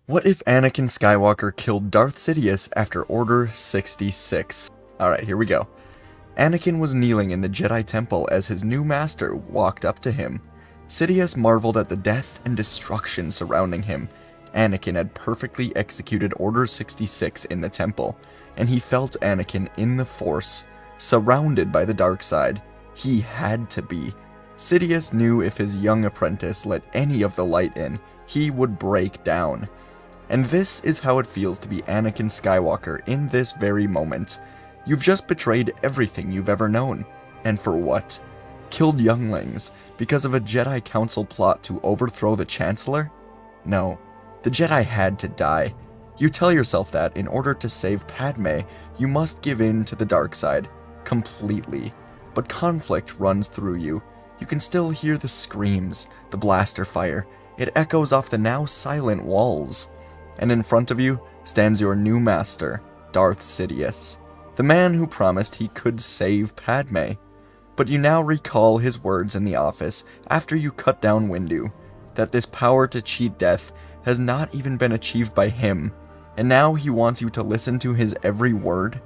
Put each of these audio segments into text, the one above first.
What if Anakin Skywalker killed Darth Sidious after Order 66? Alright, here we go. Anakin was kneeling in the Jedi Temple as his new master walked up to him. Sidious marveled at the death and destruction surrounding him. Anakin had perfectly executed Order 66 in the temple, and he felt Anakin in the Force, surrounded by the dark side. He had to be. Sidious knew if his young apprentice let any of the light in, he would break down. And this is how it feels to be Anakin Skywalker in this very moment. You've just betrayed everything you've ever known. And for what? Killed younglings because of a Jedi Council plot to overthrow the Chancellor? No, the Jedi had to die. You tell yourself that in order to save Padme, you must give in to the dark side, completely. But conflict runs through you. You can still hear the screams, the blaster fire. It echoes off the now silent walls. And in front of you stands your new master, Darth Sidious, the man who promised he could save Padme. But you now recall his words in the office after you cut down Windu, that this power to cheat death has not even been achieved by him, and now he wants you to listen to his every word.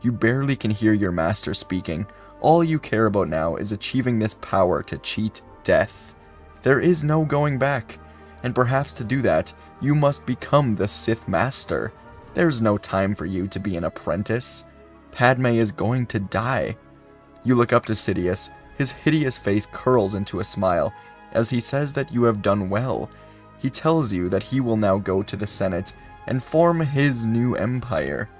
You barely can hear your master speaking. All you care about now is achieving this power to cheat death. There is no going back, and perhaps to do that, you must become the Sith Master. There's no time for you to be an apprentice. Padme is going to die. You look up to Sidious. His hideous face curls into a smile as he says that you have done well. He tells you that he will now go to the Senate and form his new empire.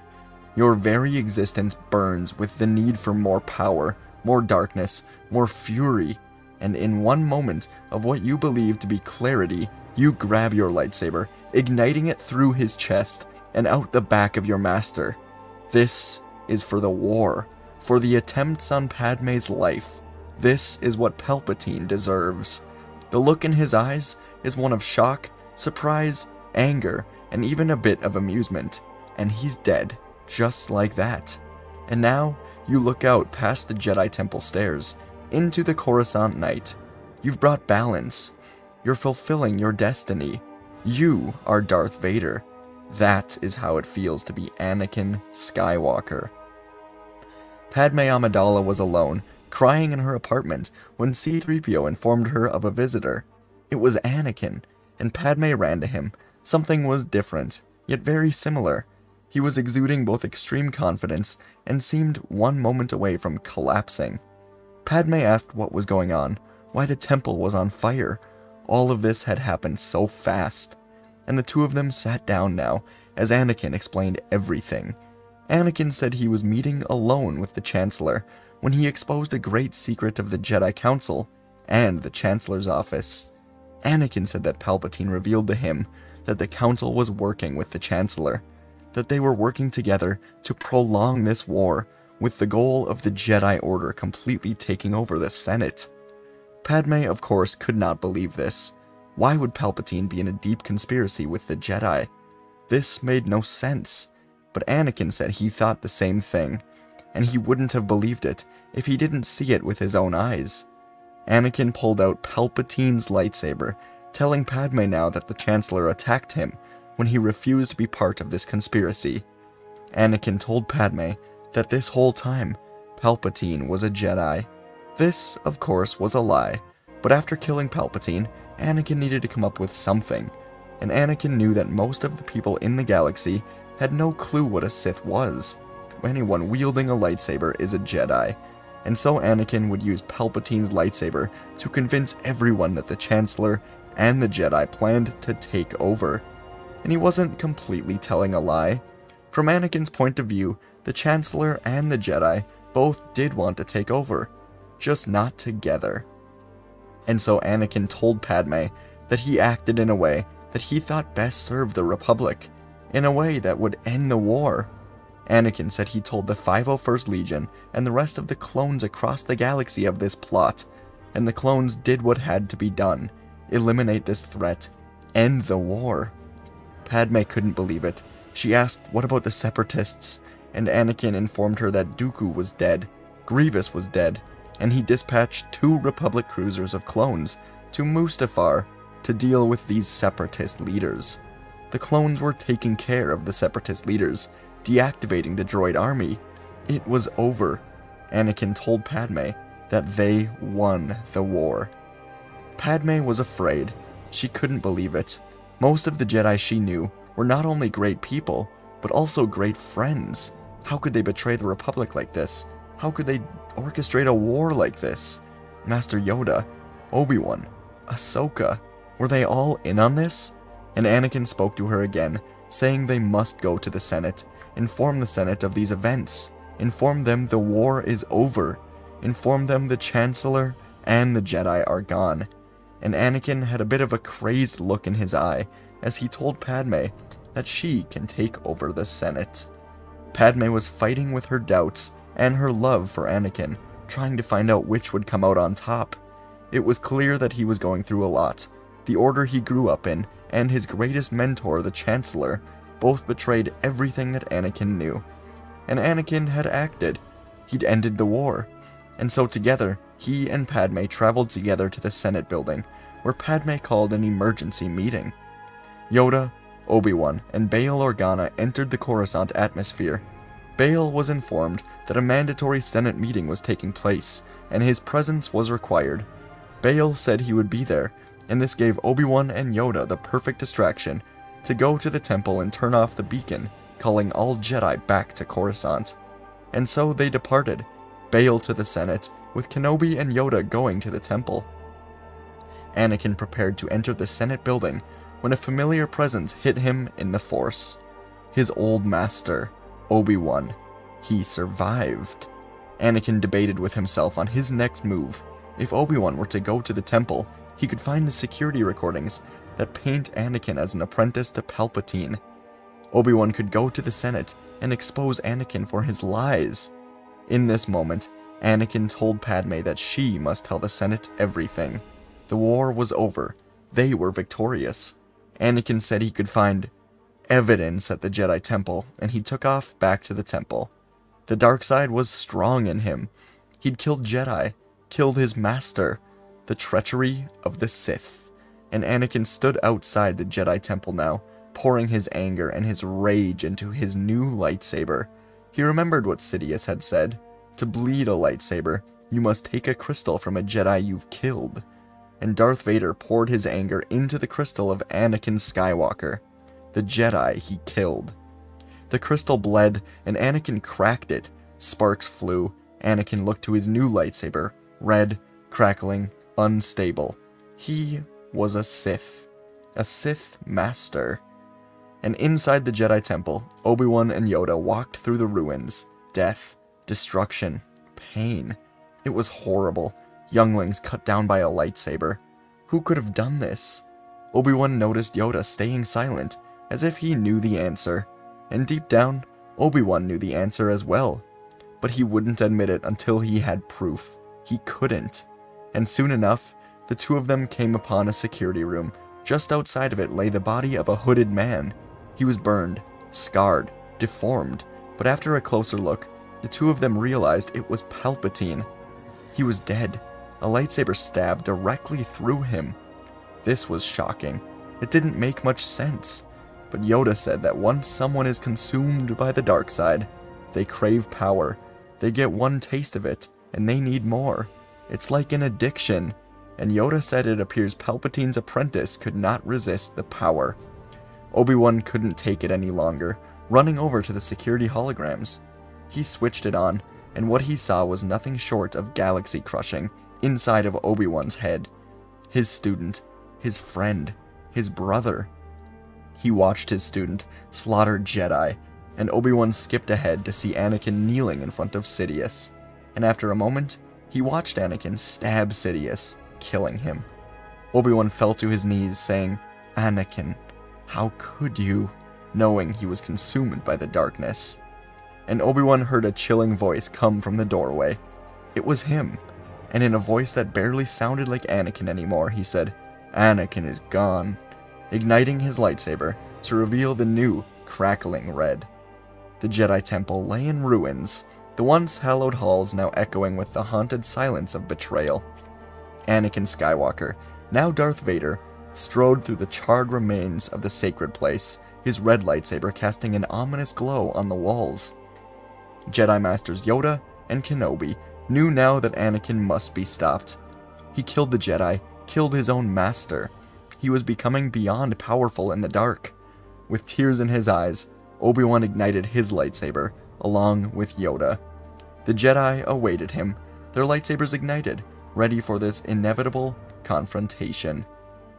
Your very existence burns with the need for more power, more darkness, more fury, and in one moment of what you believe to be clarity, you grab your lightsaber, igniting it through his chest and out the back of your master. This is for the war, for the attempts on Padme's life. This is what Palpatine deserves. The look in his eyes is one of shock, surprise, anger, and even a bit of amusement. And he's dead, just like that. And now, you look out past the Jedi Temple stairs, into the Coruscant night. You've brought balance. You're fulfilling your destiny. You are Darth Vader. That is how it feels to be Anakin Skywalker. Padme Amidala was alone, crying in her apartment, when C-3PO informed her of a visitor. It was Anakin, and Padme ran to him. Something was different, yet very similar. He was exuding both extreme confidence and seemed one moment away from collapsing. Padme asked what was going on, why the temple was on fire. All of this had happened so fast, and the two of them sat down now as Anakin explained everything. Anakin said he was meeting alone with the Chancellor when he exposed a great secret of the Jedi Council and the Chancellor's office. Anakin said that Palpatine revealed to him that the Council was working with the Chancellor, that they were working together to prolong this war with the goal of the Jedi Order completely taking over the Senate. Padme, of course, could not believe this. Why would Palpatine be in a deep conspiracy with the Jedi? This made no sense. But Anakin said he thought the same thing, and he wouldn't have believed it if he didn't see it with his own eyes. Anakin pulled out Palpatine's lightsaber, telling Padme now that the Chancellor attacked him when he refused to be part of this conspiracy. Anakin told Padme that this whole time, Palpatine was a Jedi. This, of course, was a lie, but after killing Palpatine, Anakin needed to come up with something, and Anakin knew that most of the people in the galaxy had no clue what a Sith was. Anyone wielding a lightsaber is a Jedi, and so Anakin would use Palpatine's lightsaber to convince everyone that the Chancellor and the Jedi planned to take over. And he wasn't completely telling a lie. From Anakin's point of view, the Chancellor and the Jedi both did want to take over, just not together. And so Anakin told Padme that he acted in a way that he thought best served the Republic, in a way that would end the war. Anakin said he told the 501st Legion and the rest of the clones across the galaxy of this plot, and the clones did what had to be done: eliminate this threat, end the war. Padme couldn't believe it. She asked what about the Separatists, and Anakin informed her that Dooku was dead, Grievous was dead, and he dispatched 2 Republic cruisers of clones to Mustafar to deal with these Separatist leaders. The clones were taking care of the Separatist leaders, deactivating the droid army. It was over. Anakin told Padme that they won the war. Padme was afraid. She couldn't believe it. Most of the Jedi she knew were not only great people, but also great friends. How could they betray the Republic like this? How could they orchestrate a war like this? Master Yoda, Obi-Wan, Ahsoka, were they all in on this? And Anakin spoke to her again, saying they must go to the Senate, inform the Senate of these events, inform them the war is over, inform them the Chancellor and the Jedi are gone. And Anakin had a bit of a crazed look in his eye as he told Padme that she can take over the Senate. Padme was fighting with her doubts and her love for Anakin, trying to find out which would come out on top. It was clear that he was going through a lot. The order he grew up in and his greatest mentor, the Chancellor, both betrayed everything that Anakin knew. And Anakin had acted. He'd ended the war. And so together, he and Padme traveled together to the Senate building, where Padme called an emergency meeting. Yoda, Obi-Wan, and Bail Organa entered the Coruscant atmosphere. Bail was informed that a mandatory Senate meeting was taking place, and his presence was required. Bail said he would be there, and this gave Obi-Wan and Yoda the perfect distraction to go to the temple and turn off the beacon, calling all Jedi back to Coruscant. And so they departed, Bail to the Senate, with Kenobi and Yoda going to the temple. Anakin prepared to enter the Senate building when a familiar presence hit him in the Force. His old master, Obi-Wan. He survived. Anakin debated with himself on his next move. If Obi-Wan were to go to the temple, he could find the security recordings that paint Anakin as an apprentice to Palpatine. Obi-Wan could go to the Senate and expose Anakin for his lies. In this moment, Anakin told Padme that she must tell the Senate everything. The war was over. They were victorious. Anakin said he could find evidence at the Jedi Temple, and he took off back to the temple. The dark side was strong in him. He'd killed Jedi, killed his master, the treachery of the Sith. And Anakin stood outside the Jedi Temple now, pouring his anger and his rage into his new lightsaber. He remembered what Sidious had said. To bleed a lightsaber, you must take a crystal from a Jedi you've killed. And Darth Vader poured his anger into the crystal of Anakin Skywalker, the Jedi he killed. The crystal bled, and Anakin cracked it. Sparks flew. Anakin looked to his new lightsaber, red, crackling, unstable. He was a Sith master. And inside the Jedi Temple, Obi-Wan and Yoda walked through the ruins. Death, destruction, pain. It was horrible. Younglings cut down by a lightsaber. Who could have done this? Obi-Wan noticed Yoda staying silent, as if he knew the answer. And deep down, Obi-Wan knew the answer as well. But he wouldn't admit it until he had proof. He couldn't. And soon enough, the two of them came upon a security room. Just outside of it lay the body of a hooded man. He was burned, scarred, deformed, but after a closer look, the two of them realized it was Palpatine. He was dead. A lightsaber stabbed directly through him. This was shocking. It didn't make much sense. But Yoda said that once someone is consumed by the dark side, they crave power. They get one taste of it, and they need more. It's like an addiction. And Yoda said it appears Palpatine's apprentice could not resist the power. Obi-Wan couldn't take it any longer, running over to the security holograms. He switched it on, and what he saw was nothing short of galaxy-crushing inside of Obi-Wan's head. His student, his friend, his brother. He watched his student slaughter Jedi, and Obi-Wan skipped ahead to see Anakin kneeling in front of Sidious. And after a moment, he watched Anakin stab Sidious, killing him. Obi-Wan fell to his knees, saying, "Anakin, how could you?" knowing he was consumed by the darkness. And Obi-Wan heard a chilling voice come from the doorway. It was him, and in a voice that barely sounded like Anakin anymore, he said, "Anakin is gone," igniting his lightsaber to reveal the new, crackling red. The Jedi Temple lay in ruins, the once hallowed halls now echoing with the haunted silence of betrayal. Anakin Skywalker, now Darth Vader, strode through the charred remains of the sacred place, his red lightsaber casting an ominous glow on the walls. Jedi Masters Yoda and Kenobi knew now that Anakin must be stopped. He killed the Jedi, killed his own master. He was becoming beyond powerful in the dark. With tears in his eyes, Obi-Wan ignited his lightsaber, along with Yoda. The Jedi awaited him, their lightsabers ignited, ready for this inevitable confrontation.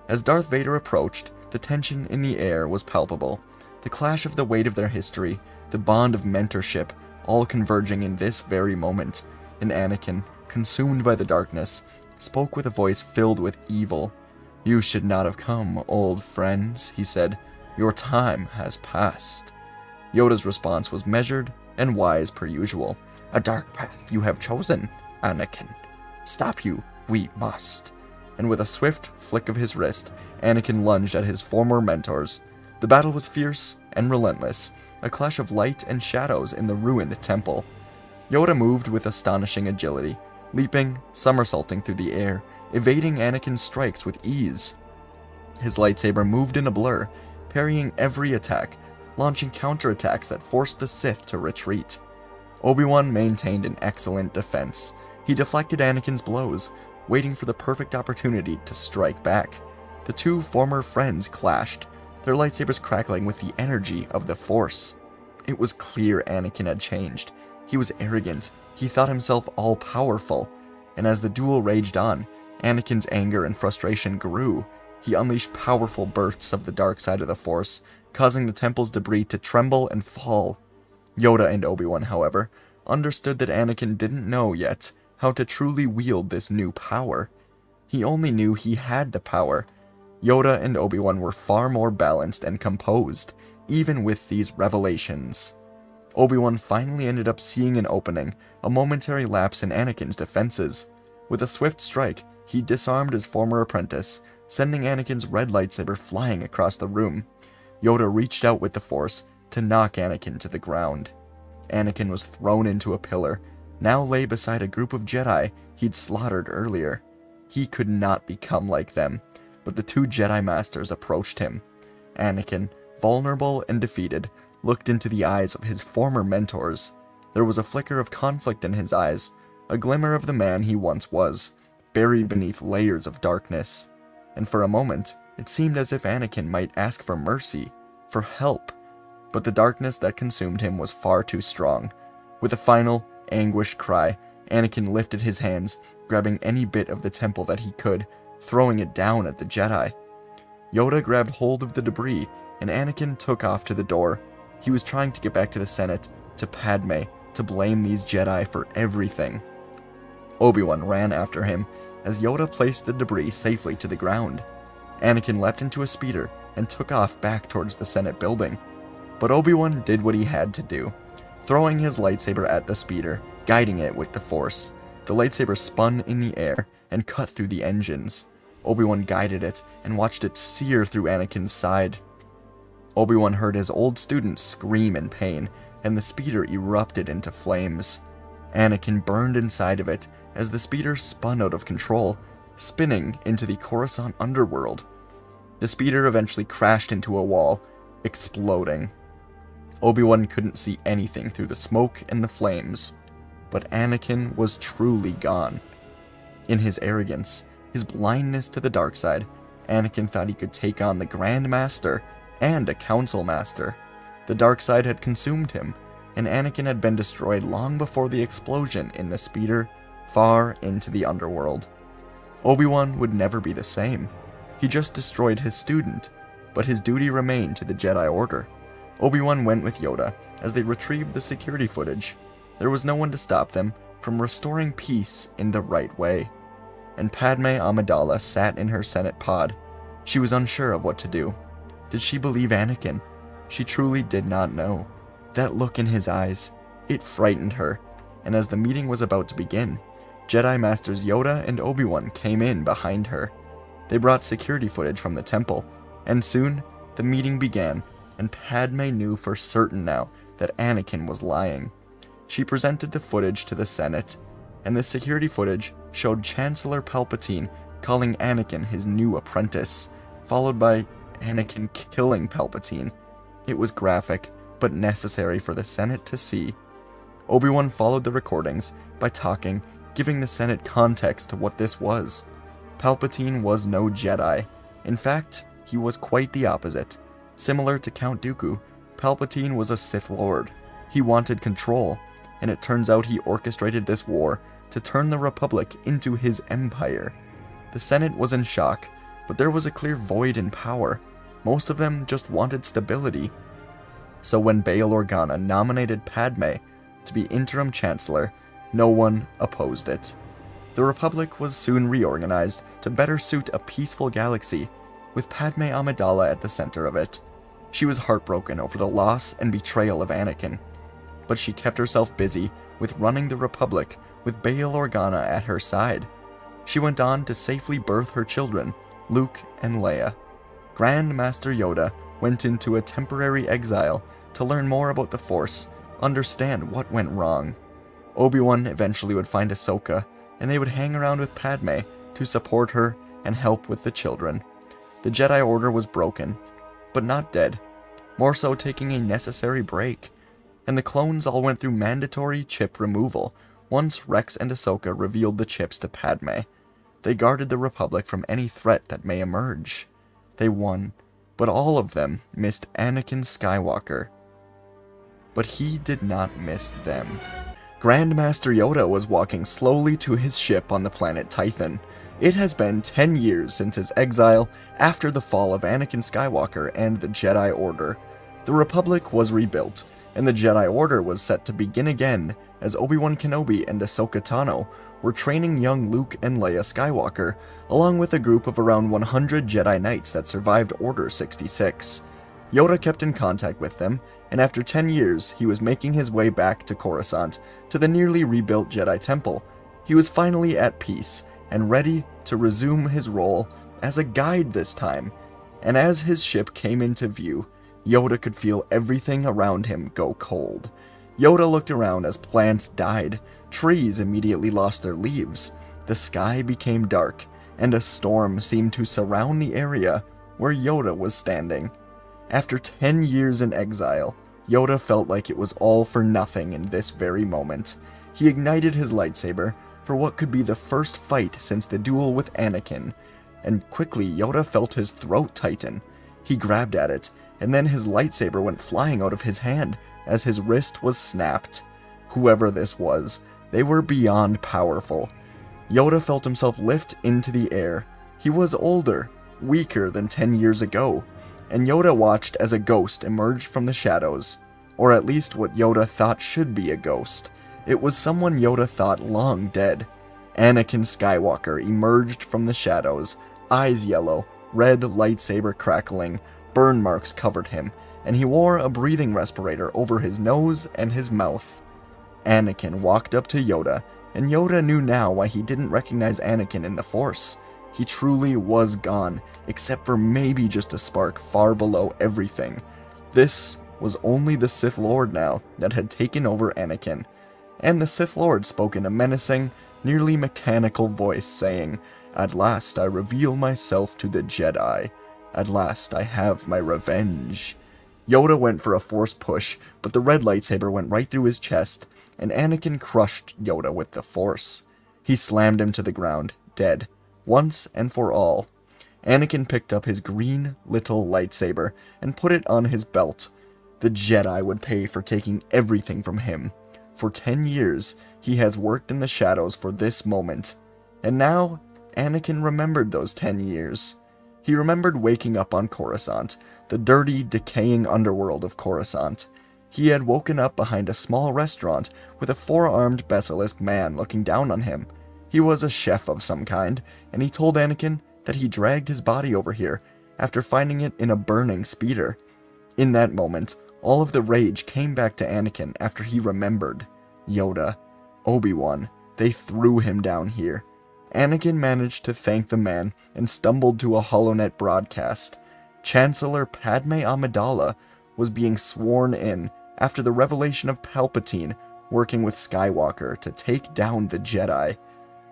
As Darth Vader approached, the tension in the air was palpable. The clash of the weight of their history, the bond of mentorship, all converging in this very moment, and Anakin, consumed by the darkness, spoke with a voice filled with evil. "You should not have come, old friends," he said. "Your time has passed." Yoda's response was measured and wise per usual. "A dark path you have chosen, Anakin. Stop you, we must." And with a swift flick of his wrist, Anakin lunged at his former mentors. The battle was fierce and relentless, a clash of light and shadows in the ruined temple. Yoda moved with astonishing agility, leaping, somersaulting through the air, evading Anakin's strikes with ease. His lightsaber moved in a blur, parrying every attack, launching counterattacks that forced the Sith to retreat. Obi-Wan maintained an excellent defense. He deflected Anakin's blows, waiting for the perfect opportunity to strike back. The two former friends clashed, their lightsabers crackling with the energy of the Force. It was clear Anakin had changed. He was arrogant, he thought himself all-powerful, and as the duel raged on, Anakin's anger and frustration grew. He unleashed powerful bursts of the dark side of the Force, causing the temple's debris to tremble and fall. Yoda and Obi-Wan, however, understood that Anakin didn't know yet how to truly wield this new power. He only knew he had the power. Yoda and Obi-Wan were far more balanced and composed, even with these revelations. Obi-Wan finally ended up seeing an opening, a momentary lapse in Anakin's defenses. With a swift strike, he disarmed his former apprentice, sending Anakin's red lightsaber flying across the room. Yoda reached out with the Force to knock Anakin to the ground. Anakin was thrown into a pillar, now lay beside a group of Jedi he'd slaughtered earlier. He could not become like them, but the two Jedi Masters approached him. Anakin, vulnerable and defeated, looked into the eyes of his former mentors. There was a flicker of conflict in his eyes, a glimmer of the man he once was, buried beneath layers of darkness. And for a moment, it seemed as if Anakin might ask for mercy, for help. But the darkness that consumed him was far too strong. With a final, anguished cry, Anakin lifted his hands, grabbing any bit of the temple that he could, throwing it down at the Jedi. Yoda grabbed hold of the debris, and Anakin took off to the door. He was trying to get back to the Senate, to Padme, to blame these Jedi for everything. Obi-Wan ran after him, as Yoda placed the debris safely to the ground. Anakin leapt into a speeder and took off back towards the Senate building. But Obi-Wan did what he had to do, throwing his lightsaber at the speeder, guiding it with the Force. The lightsaber spun in the air and cut through the engines. Obi-Wan guided it and watched it sear through Anakin's side. Obi-Wan heard his old student scream in pain, and the speeder erupted into flames. Anakin burned inside of it as the speeder spun out of control, spinning into the Coruscant underworld. The speeder eventually crashed into a wall, exploding. Obi-Wan couldn't see anything through the smoke and the flames, but Anakin was truly gone. In his arrogance, his blindness to the dark side, Anakin thought he could take on the Grand Master and a Council Master. The dark side had consumed him, and Anakin had been destroyed long before the explosion in the speeder, far into the underworld. Obi-Wan would never be the same. He just destroyed his student, but his duty remained to the Jedi Order. Obi-Wan went with Yoda as they retrieved the security footage. There was no one to stop them from restoring peace in the right way. And Padme Amidala sat in her Senate pod. She was unsure of what to do. Did she believe Anakin? She truly did not know. That look in his eyes, it frightened her, and as the meeting was about to begin, Jedi Masters Yoda and Obi-Wan came in behind her. They brought security footage from the temple, and soon the meeting began, and Padme knew for certain now that Anakin was lying. She presented the footage to the Senate, and the security footage showed Chancellor Palpatine calling Anakin his new apprentice, followed by Anakin killing Palpatine. It was graphic, but necessary for the Senate to see. Obi-Wan followed the recordings by talking, giving the Senate context to what this was. Palpatine was no Jedi. In fact, he was quite the opposite. Similar to Count Dooku, Palpatine was a Sith Lord. He wanted control, and it turns out he orchestrated this war to turn the Republic into his empire. The Senate was in shock, but there was a clear void in power. Most of them just wanted stability. So when Bail Organa nominated Padme to be interim chancellor, no one opposed it. The Republic was soon reorganized to better suit a peaceful galaxy, with Padme Amidala at the center of it. She was heartbroken over the loss and betrayal of Anakin, but she kept herself busy with running the Republic with Bail Organa at her side. She went on to safely birth her children, Luke and Leia. Grand Master Yoda went into a temporary exile to learn more about the Force, understand what went wrong. Obi-Wan eventually would find Ahsoka, and they would hang around with Padme to support her and help with the children. The Jedi Order was broken, but not dead, more so taking a necessary break, and the clones all went through mandatory chip removal once Rex and Ahsoka revealed the chips to Padme. They guarded the Republic from any threat that may emerge. They won, but all of them missed Anakin Skywalker. But he did not miss them. Grand Master Yoda was walking slowly to his ship on the planet Tython. It has been 10 years since his exile after the fall of Anakin Skywalker and the Jedi Order. The Republic was rebuilt, and the Jedi Order was set to begin again as Obi-Wan Kenobi and Ahsoka Tano were training young Luke and Leia Skywalker, along with a group of around 100 Jedi Knights that survived Order 66. Yoda kept in contact with them, and after 10 years, he was making his way back to Coruscant, to the nearly rebuilt Jedi Temple. He was finally at peace, and ready to resume his role as a guide this time. And as his ship came into view, Yoda could feel everything around him go cold. Yoda looked around as plants died, trees immediately lost their leaves, the sky became dark, and a storm seemed to surround the area where Yoda was standing. After 10 years in exile, Yoda felt like it was all for nothing in this very moment. He ignited his lightsaber for what could be the first fight since the duel with Anakin, and quickly Yoda felt his throat tighten. He grabbed at it, and then his lightsaber went flying out of his hand as his wrist was snapped. Whoever this was, they were beyond powerful. Yoda felt himself lift into the air. He was older, weaker than 10 years ago, and Yoda watched as a ghost emerged from the shadows, or at least what Yoda thought should be a ghost. It was someone Yoda thought long dead. Anakin Skywalker emerged from the shadows, eyes yellow, red lightsaber crackling, burn marks covered him, and he wore a breathing respirator over his nose and his mouth. Anakin walked up to Yoda, and Yoda knew now why he didn't recognize Anakin in the Force. He truly was gone, except for maybe just a spark far below everything. This was only the Sith Lord now that had taken over Anakin, and the Sith Lord spoke in a menacing, nearly mechanical voice, saying, "At last I reveal myself to the Jedi. At last I have my revenge." Yoda went for a Force push, but the red lightsaber went right through his chest, and Anakin crushed Yoda with the Force. He slammed him to the ground, dead, once and for all. Anakin picked up his green little lightsaber and put it on his belt. The Jedi would pay for taking everything from him. For 10 years, he has worked in the shadows for this moment. And now, Anakin remembered those 10 years. He remembered waking up on Coruscant, the dirty, decaying underworld of Coruscant. He had woken up behind a small restaurant with a four-armed basilisk man looking down on him. He was a chef of some kind, and he told Anakin that he dragged his body over here after finding it in a burning speeder. In that moment, all of the rage came back to Anakin after he remembered. Yoda, Obi-Wan, they threw him down here. Anakin managed to thank the man and stumbled to a HoloNet broadcast. Chancellor Padme Amidala was being sworn in after the revelation of Palpatine working with Skywalker to take down the Jedi.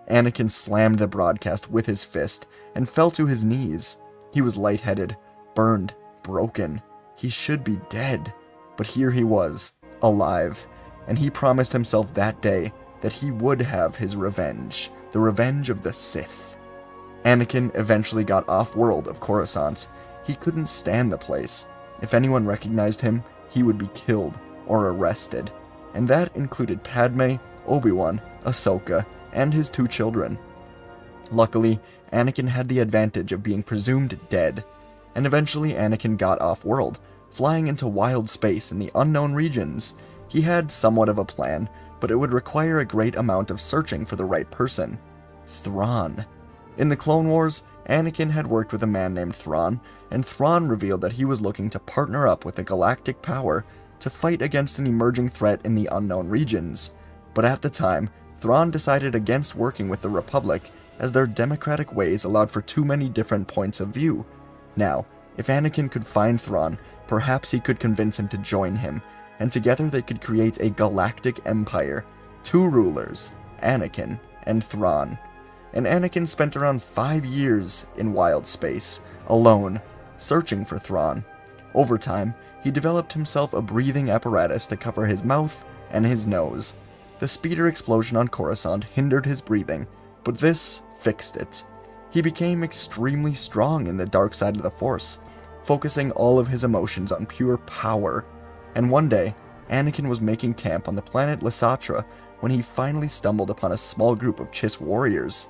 Anakin slammed the broadcast with his fist and fell to his knees. He was lightheaded, burned, broken. He should be dead, but here he was, alive, and he promised himself that day that he would have his revenge, the revenge of the Sith. Anakin eventually got off-world of Coruscant. He couldn't stand the place. If anyone recognized him, he would be killed or arrested, and that included Padme, Obi-Wan, Ahsoka, and his 2 children. Luckily, Anakin had the advantage of being presumed dead, and eventually Anakin got off-world, flying into wild space in the unknown regions. He had somewhat of a plan, but it would require a great amount of searching for the right person. Thrawn. In the Clone Wars, Anakin had worked with a man named Thrawn, and Thrawn revealed that he was looking to partner up with a galactic power to fight against an emerging threat in the unknown regions. But at the time, Thrawn decided against working with the Republic, as their democratic ways allowed for too many different points of view. Now, if Anakin could find Thrawn, perhaps he could convince him to join him, and together they could create a galactic empire. 2 rulers, Anakin and Thrawn. And Anakin spent around 5 years in wild space, alone, searching for Thrawn. Over time, he developed himself a breathing apparatus to cover his mouth and his nose. The speeder explosion on Coruscant hindered his breathing, but this fixed it. He became extremely strong in the dark side of the Force, focusing all of his emotions on pure power. And one day, Anakin was making camp on the planet Lasatra when he finally stumbled upon a small group of Chiss warriors.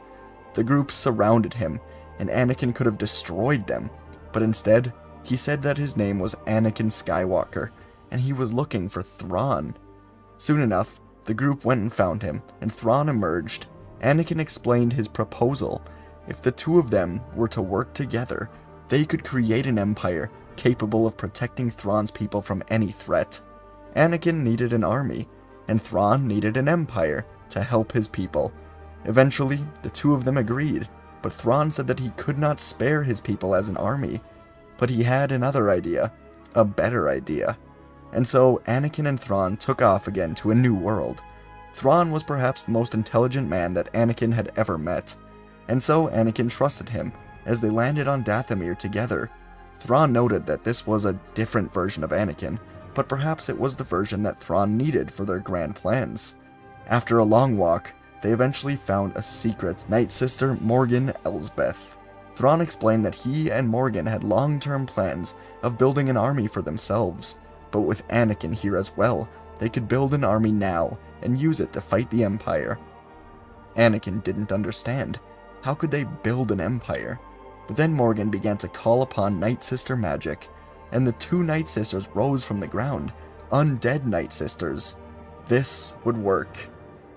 The group surrounded him, and Anakin could have destroyed them, but instead, he said that his name was Anakin Skywalker, and he was looking for Thrawn. Soon enough, the group went and found him, and Thrawn emerged. Anakin explained his proposal. If the 2 of them were to work together, they could create an empire capable of protecting Thrawn's people from any threat. Anakin needed an army, and Thrawn needed an empire to help his people. Eventually, the 2 of them agreed, but Thrawn said that he could not spare his people as an army. But he had another idea, a better idea. And so Anakin and Thrawn took off again to a new world. Thrawn was perhaps the most intelligent man that Anakin had ever met, and so Anakin trusted him as they landed on Dathomir together. Thrawn noted that this was a different version of Anakin, but perhaps it was the version that Thrawn needed for their grand plans. After a long walk, they eventually found a secret Night Sister Morgan Elsbeth. Thrawn explained that he and Morgan had long-term plans of building an army for themselves, but with Anakin here as well, they could build an army now and use it to fight the Empire. Anakin didn't understand. How could they build an empire? But then Morgan began to call upon Night Sister magic, and the 2 Night Sisters rose from the ground, undead Night Sisters. This would work,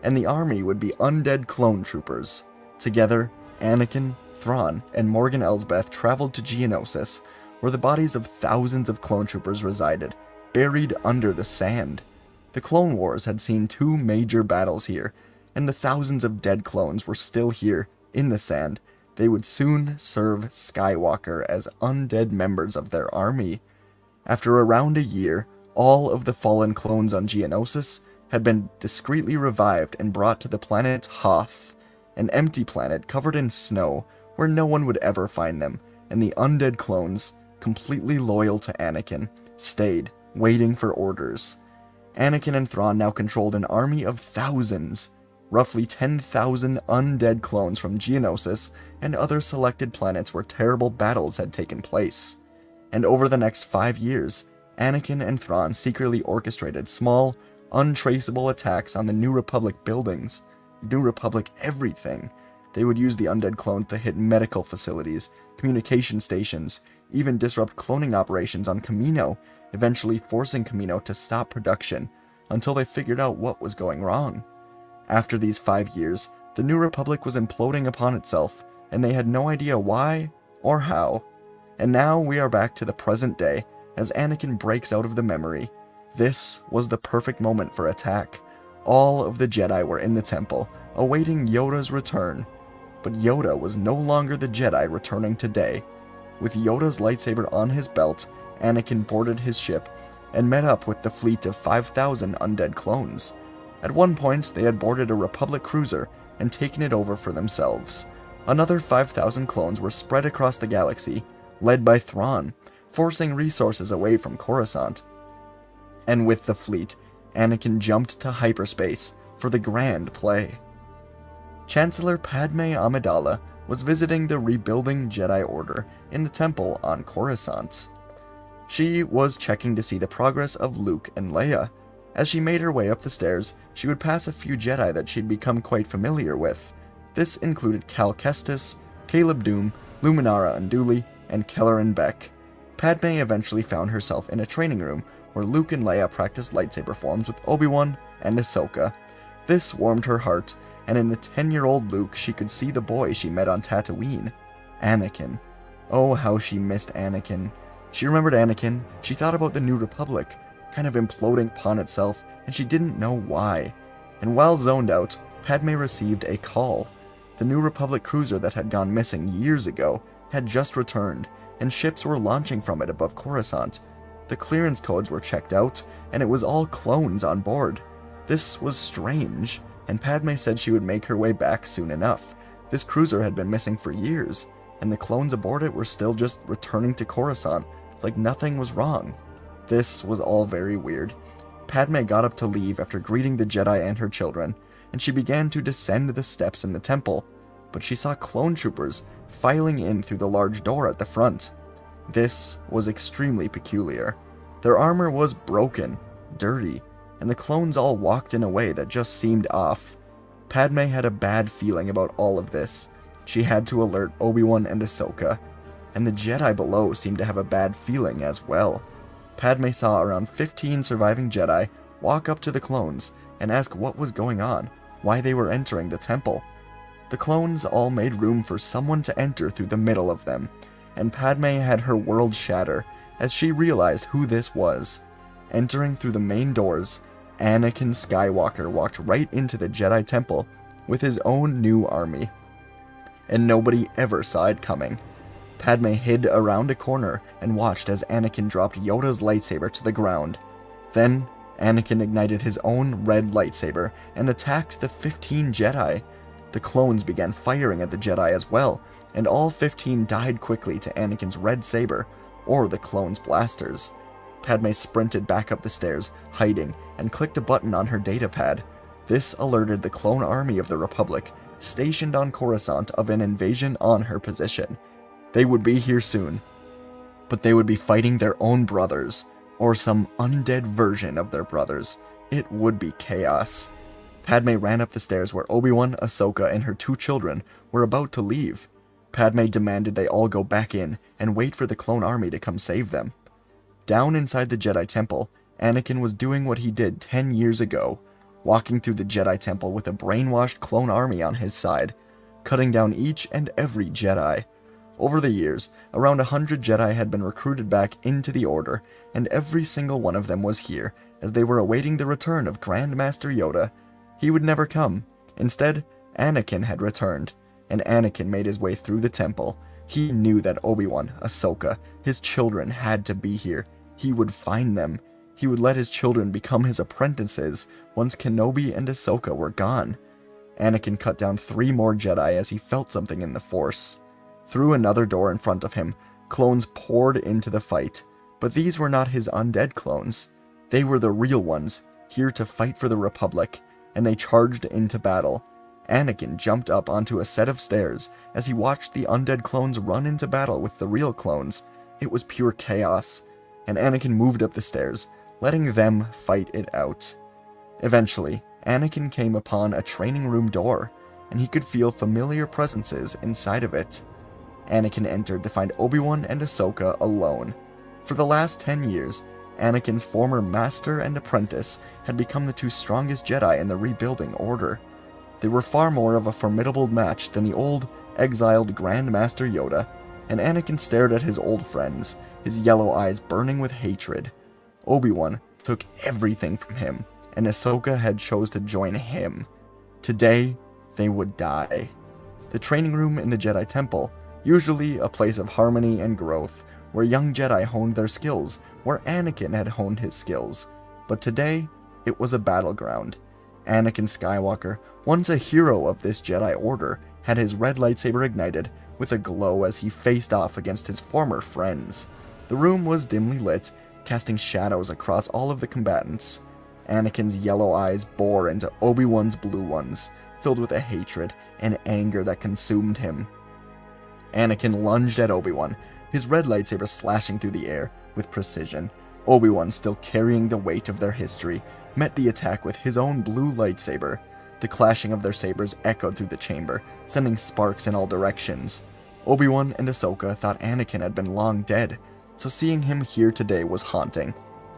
and the army would be undead clone troopers. Together, Anakin, Thrawn, and Morgan Elsbeth traveled to Geonosis, where the bodies of thousands of clone troopers resided, buried under the sand. The Clone Wars had seen 2 major battles here, and the thousands of dead clones were still here, in the sand. They would soon serve Skywalker as undead members of their army. After around a year, all of the fallen clones on Geonosis had been discreetly revived and brought to the planet Hoth, an empty planet covered in snow where no one would ever find them, and the undead clones, completely loyal to Anakin, stayed, waiting for orders. Anakin and Thrawn now controlled an army of thousands, roughly 10,000 undead clones from Geonosis and other selected planets where terrible battles had taken place. And over the next 5 years, Anakin and Thrawn secretly orchestrated small, untraceable attacks on the New Republic buildings. New Republic everything. They would use the undead clones to hit medical facilities, communication stations, even disrupt cloning operations on Kamino, eventually forcing Kamino to stop production until they figured out what was going wrong. After these 5 years, the New Republic was imploding upon itself, and they had no idea why or how. And now we are back to the present day, as Anakin breaks out of the memory. This was the perfect moment for attack. All of the Jedi were in the temple, awaiting Yoda's return. But Yoda was no longer the Jedi returning today. With Yoda's lightsaber on his belt, Anakin boarded his ship and met up with the fleet of 5,000 undead clones. At one point, they had boarded a Republic cruiser and taken it over for themselves. Another 5,000 clones were spread across the galaxy, led by Thrawn, forcing resources away from Coruscant. And with the fleet, Anakin jumped to hyperspace for the grand play. Chancellor Padme Amidala was visiting the rebuilding Jedi Order in the temple on Coruscant. She was checking to see the progress of Luke and Leia. As she made her way up the stairs, she would pass a few Jedi that she'd become quite familiar with. This included Cal Kestis, Caleb Dume, Luminara Unduli, and Kelleran Beck. Padme eventually found herself in a training room where Luke and Leia practiced lightsaber forms with Obi-Wan and Ahsoka. This warmed her heart, and in the 10-year-old Luke she could see the boy she met on Tatooine, Anakin. Oh, how she missed Anakin. She remembered Anakin, she thought about the New Republic, kind of imploding upon itself, and she didn't know why. And while zoned out, Padme received a call. The New Republic cruiser that had gone missing years ago had just returned, and ships were launching from it above Coruscant. The clearance codes were checked out, and it was all clones on board. This was strange, and Padme said she would make her way back soon enough. This cruiser had been missing for years, and the clones aboard it were still just returning to Coruscant, like nothing was wrong. This was all very weird. Padme got up to leave after greeting the Jedi and her children, and she began to descend the steps in the temple, but she saw clone troopers filing in through the large door at the front. This was extremely peculiar. Their armor was broken, dirty, and the clones all walked in a way that just seemed off. Padme had a bad feeling about all of this. She had to alert Obi-Wan and Ahsoka, and the Jedi below seemed to have a bad feeling as well. Padme saw around 15 surviving Jedi walk up to the clones and ask what was going on, why they were entering the temple. The clones all made room for someone to enter through the middle of them, and Padme had her world shatter as she realized who this was. Entering through the main doors, Anakin Skywalker walked right into the Jedi Temple with his own new army. And nobody ever saw it coming. Padme hid around a corner and watched as Anakin dropped Yoda's lightsaber to the ground. Then, Anakin ignited his own red lightsaber and attacked the 15 Jedi. The clones began firing at the Jedi as well, and all 15 died quickly to Anakin's red saber, or the clones' blasters. Padme sprinted back up the stairs, hiding, and clicked a button on her datapad. This alerted the clone army of the Republic, stationed on Coruscant, of an invasion on her position. They would be here soon, but they would be fighting their own brothers, or some undead version of their brothers. It would be chaos. Padme ran up the stairs where Obi-Wan, Ahsoka, and her 2 children were about to leave. Padme demanded they all go back in and wait for the clone army to come save them. Down inside the Jedi Temple, Anakin was doing what he did 10 years ago, walking through the Jedi Temple with a brainwashed clone army on his side, cutting down each and every Jedi. Over the years, around 100 Jedi had been recruited back into the Order, and every single one of them was here, as they were awaiting the return of Grand Master Yoda. He would never come. Instead, Anakin had returned, and Anakin made his way through the temple. He knew that Obi-Wan, Ahsoka, his children had to be here. He would find them. He would let his children become his apprentices once Kenobi and Ahsoka were gone. Anakin cut down 3 more Jedi as he felt something in the Force. Through another door in front of him, clones poured into the fight, but these were not his undead clones. They were the real ones, here to fight for the Republic, and they charged into battle. Anakin jumped up onto a set of stairs as he watched the undead clones run into battle with the real clones. It was pure chaos, and Anakin moved up the stairs, letting them fight it out. Eventually, Anakin came upon a training room door, and he could feel familiar presences inside of it. Anakin entered to find Obi-Wan and Ahsoka alone. For the last 10 years, Anakin's former master and apprentice had become the 2 strongest Jedi in the rebuilding Order. They were far more of a formidable match than the old, exiled Grand Master Yoda, and Anakin stared at his old friends, his yellow eyes burning with hatred. Obi-Wan took everything from him, and Ahsoka had chose to join him. Today, they would die. The training room in the Jedi Temple, usually a place of harmony and growth, where young Jedi honed their skills, where Anakin had honed his skills. But today, it was a battleground. Anakin Skywalker, once a hero of this Jedi Order, had his red lightsaber ignited with a glow as he faced off against his former friends. The room was dimly lit, casting shadows across all of the combatants. Anakin's yellow eyes bore into Obi-Wan's blue ones, filled with a hatred and anger that consumed him. Anakin lunged at Obi-Wan, his red lightsaber slashing through the air with precision. Obi-Wan, still carrying the weight of their history, met the attack with his own blue lightsaber. The clashing of their sabers echoed through the chamber, sending sparks in all directions. Obi-Wan and Ahsoka thought Anakin had been long dead, so seeing him here today was haunting.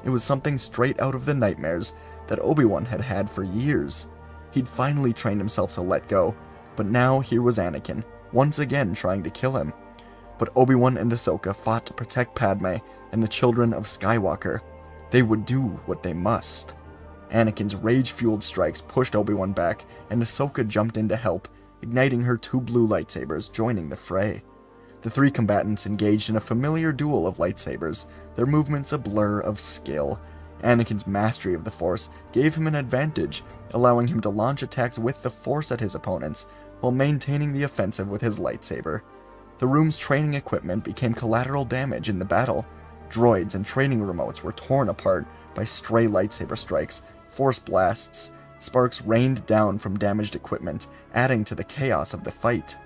It was something straight out of the nightmares that Obi-Wan had had for years. He'd finally trained himself to let go, but now here was Anakin, once again trying to kill him. But Obi-Wan and Ahsoka fought to protect Padme and the children of Skywalker. They would do what they must. Anakin's rage-fueled strikes pushed Obi-Wan back, and Ahsoka jumped in to help, igniting her 2 blue lightsabers, joining the fray. The 3 combatants engaged in a familiar duel of lightsabers, their movements a blur of skill. Anakin's mastery of the Force gave him an advantage, allowing him to launch attacks with the Force at his opponents, while maintaining the offensive with his lightsaber. The room's training equipment became collateral damage in the battle. Droids and training remotes were torn apart by stray lightsaber strikes, Force blasts. Sparks rained down from damaged equipment, adding to the chaos of the fight.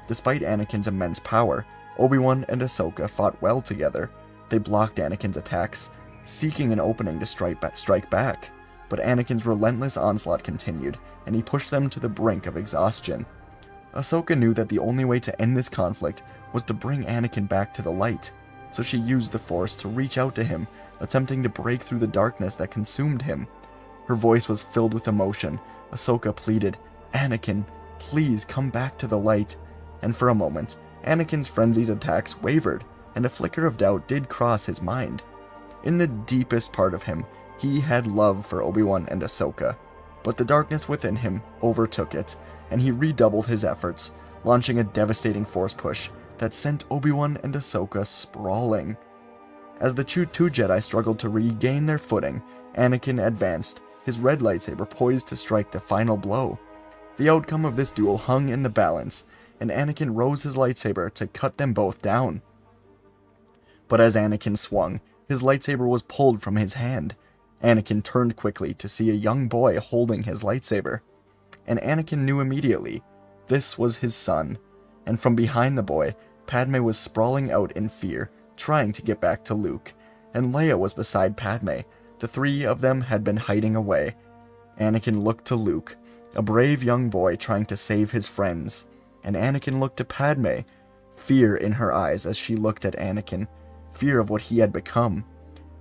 Despite Anakin's immense power, Obi-Wan and Ahsoka fought well together. They blocked Anakin's attacks, seeking an opening to strike back. But Anakin's relentless onslaught continued, and he pushed them to the brink of exhaustion. Ahsoka knew that the only way to end this conflict was to bring Anakin back to the light, so she used the Force to reach out to him, attempting to break through the darkness that consumed him. Her voice was filled with emotion. Ahsoka pleaded, "Anakin, please come back to the light." And for a moment, Anakin's frenzied attacks wavered, and a flicker of doubt did cross his mind. In the deepest part of him, he had love for Obi-Wan and Ahsoka, but the darkness within him overtook it, and he redoubled his efforts, launching a devastating Force push that sent Obi-Wan and Ahsoka sprawling. As the two Jedi struggled to regain their footing, Anakin advanced, his red lightsaber poised to strike the final blow. The outcome of this duel hung in the balance, and Anakin rose his lightsaber to cut them both down. But as Anakin swung, his lightsaber was pulled from his hand. Anakin turned quickly to see a young boy holding his lightsaber. And Anakin knew immediately, this was his son. And from behind the boy, Padme was sprawling out in fear, trying to get back to Luke. And Leia was beside Padme. The 3 of them had been hiding away. Anakin looked to Luke, a brave young boy trying to save his friends. And Anakin looked to Padme, fear in her eyes as she looked at Anakin, fear of what he had become.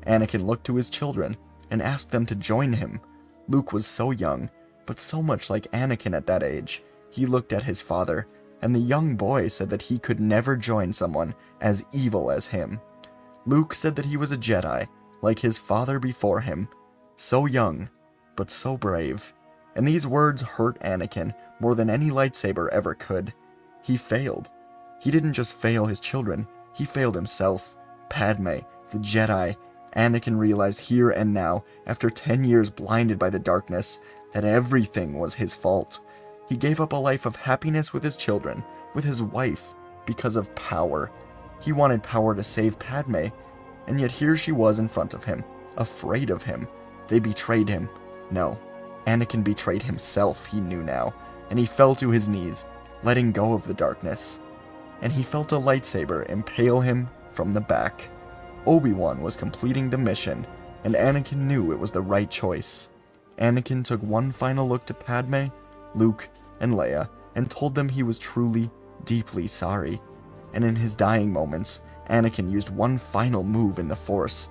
Anakin looked to his children and asked them to join him. Luke was so young, but so much like Anakin at that age. He looked at his father, and the young boy said that he could never join someone as evil as him. Luke said that he was a Jedi, like his father before him, so young, but so brave. And these words hurt Anakin more than any lightsaber ever could. He failed. He didn't just fail his children, he failed himself. Padme, the Jedi. Anakin realized here and now, after 10 years blinded by the darkness, that everything was his fault. He gave up a life of happiness with his children, with his wife, because of power. He wanted power to save Padme, and yet here she was in front of him, afraid of him. They betrayed him. No, Anakin betrayed himself, he knew now, and he fell to his knees, letting go of the darkness. And he felt a lightsaber impale him from the back. Obi-Wan was completing the mission, and Anakin knew it was the right choice. Anakin took one final look to Padme, Luke, and Leia, and told them he was truly, deeply sorry. And in his dying moments, Anakin used one final move in the Force.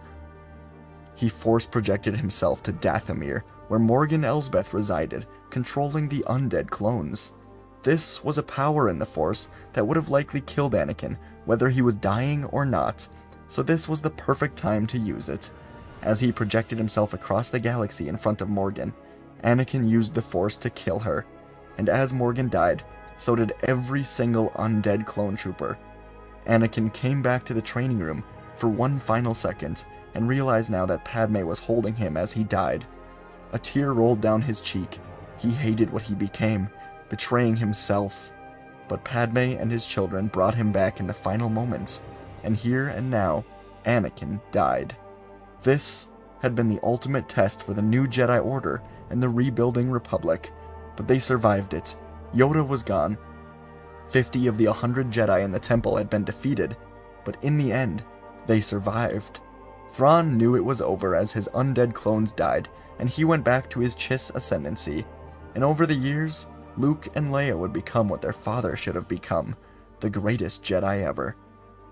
He Force-projected himself to Dathomir, where Morgan Elsbeth resided, controlling the undead clones. This was a power in the Force that would have likely killed Anakin, whether he was dying or not, so this was the perfect time to use it. As he projected himself across the galaxy in front of Morgan, Anakin used the Force to kill her, and as Morgan died, so did every single undead clone trooper. Anakin came back to the training room for one final second, and realized now that Padme was holding him as he died. A tear rolled down his cheek. He hated what he became, betraying himself. But Padme and his children brought him back in the final moments, and here and now, Anakin died. This had been the ultimate test for the new Jedi Order and the rebuilding Republic, but they survived it. Yoda was gone. 50 of the 100 Jedi in the temple had been defeated, but in the end, they survived. Thrawn knew it was over as his undead clones died, and he went back to his Chiss ascendancy. And over the years, Luke and Leia would become what their father should have become, the greatest Jedi ever.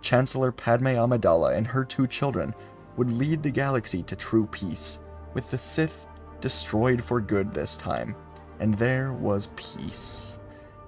Chancellor Padme Amidala and her 2 children would lead the galaxy to true peace, with the Sith destroyed for good this time. And there was peace.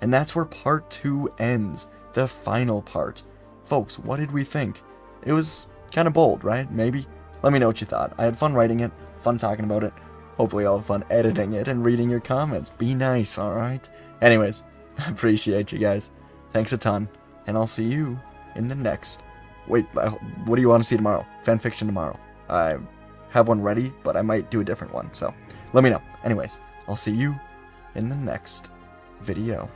And that's where part 2 ends, the final part. Folks, what did we think? It was kind of bold, right? Maybe? Let me know what you thought. I had fun writing it, fun talking about it. Hopefully I'll have fun editing it and reading your comments. Be nice, alright? Anyways, I appreciate you guys. Thanks a ton, and I'll see you in the next... Wait, what do you want to see tomorrow? Fanfiction tomorrow. I have one ready, but I might do a different one, so let me know. Anyways, I'll see you in the next video.